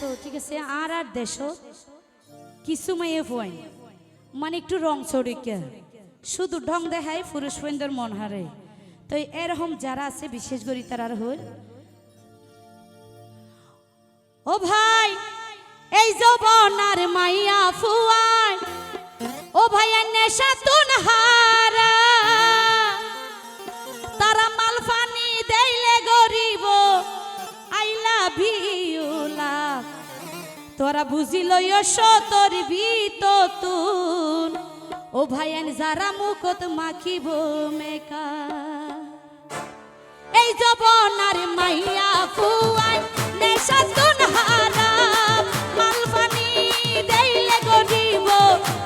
তো ঠিক আছে আর দেশ কিছু মেয়ে ফুয়াই মানে একটু রং চড়িকে শুধু ঢং দেখায় পুরুষ বন্ধুর মন হারে। তো এরকম যারা আছে বিশেষ করে তারা হল ও ভাই এই যৌবনার মাইয়া ফুয়াই ও ভাই নেশা তুন হারা তারা মাল ফানি দেইলে গরিব আই লাভ ইউ লাভ তোরা বুঝিল সতর ভিত তুন ও ভাইয়ান যারা মুখত মাখিব মেকা এই যৌবনার মাইয়া ফুয়াই নেশা তুন হারা মাল ফানি দেইলে গরিব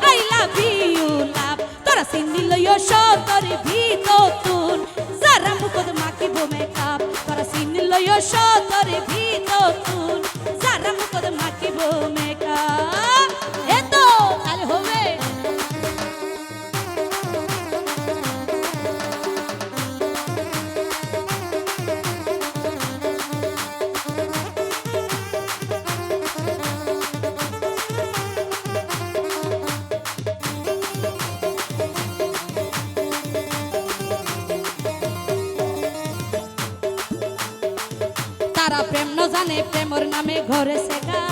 আই লাভ ইউ লাভ তোরা চিনিল সতর ভিত তুন যারা মুখত মাখিব মেকআপ তোরা চিনিল সতর ভিত তুন যারা মুখত মাখিব মেকআপ এ তো কাল হবে তারা প্রেম ন জানে প্রেমর নামে ঘরে সেকা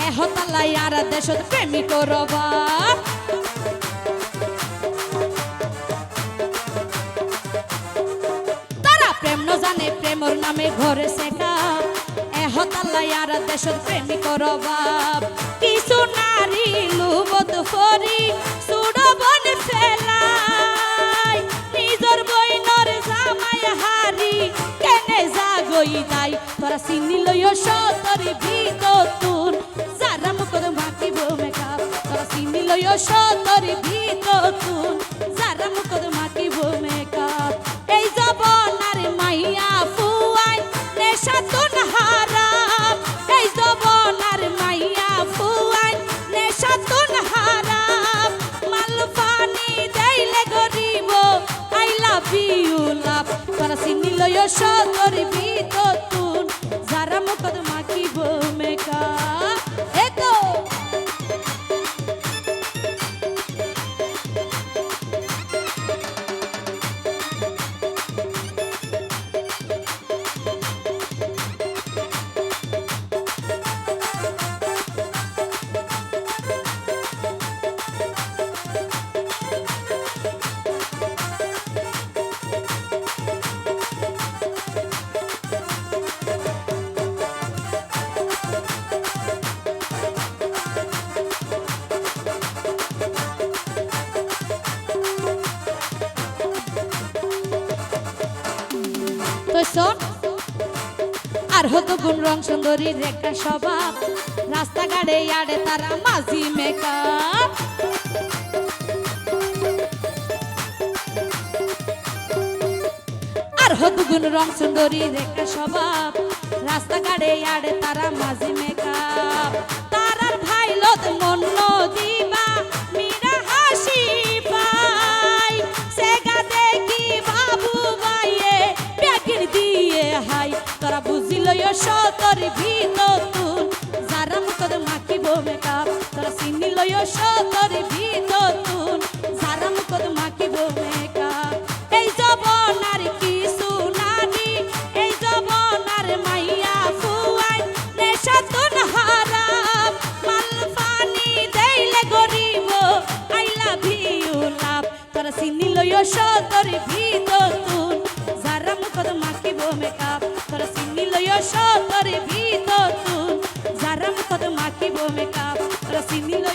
এহতালাই আর দেশত প্রেমিক রবা তারা প্রেম ন জানে প্রেমর নামে ঘরে সেকা এহতালাই আর দেশত প্রেমিক রবা কিছু নারী লুবত করি সুড়বন ফেলাই নিজর বইনর জামাই হারি কেনে জাগই দাই তোরা চিনিল সতর ভিত তুন যারা মুখত মাখিব মেকআপ তোরা চিনিল সতর ভিত তুন যারা মুখত মাখিব মেকআপ এই যৌবনার মাইয়া ফুয়াই নেশা তুন হারাম এই যৌবনার মাইয়া ফুয়াই নেশা তুন হারাম মাল পানি দেইলে গরিব আই লাভ ইউ লাভ তোরা চিনিল সতর ভিত তুন যারা মুখত মাখিব মেকআপ এ তো আর হতো গুণ রং সুন্দরী রেখা স্বভাব রাস্তাঘাটে আড়ে তারা মাঝি মেকআপ আর হতো গুণ রং সুন্দরী রেখা স্বভাব রাস্তাঘাটে আড়ে তারা মাঝি মেকআপ তারার ভাই লত মন দিবা মীরা হাসি পাই সেগা দেখি বাবু বাইয়ে প্যাকির দিয়ে হাই তোরা বুঝিল সতর ভিত তুন যারা মুখত মাখিব মেকআপ তোরা চিনিল সতর ভিত তুন যারা মুখত মাখিব মেকআপ এই যৌবনার কিছু নারী এই যৌবনার মাইয়া ফুয়াই নেশা তুন হারাম মাল পানি দেইলে গরিব আই লাভ ইউ লাভ তোরা চিনিল সতর ভিত তুন যারা মুখত মাখিব মেকআপ তোরা চিনিল সতর ভিত তুন যারা মুখত মাখিব মেকআপ তোরা চিনিল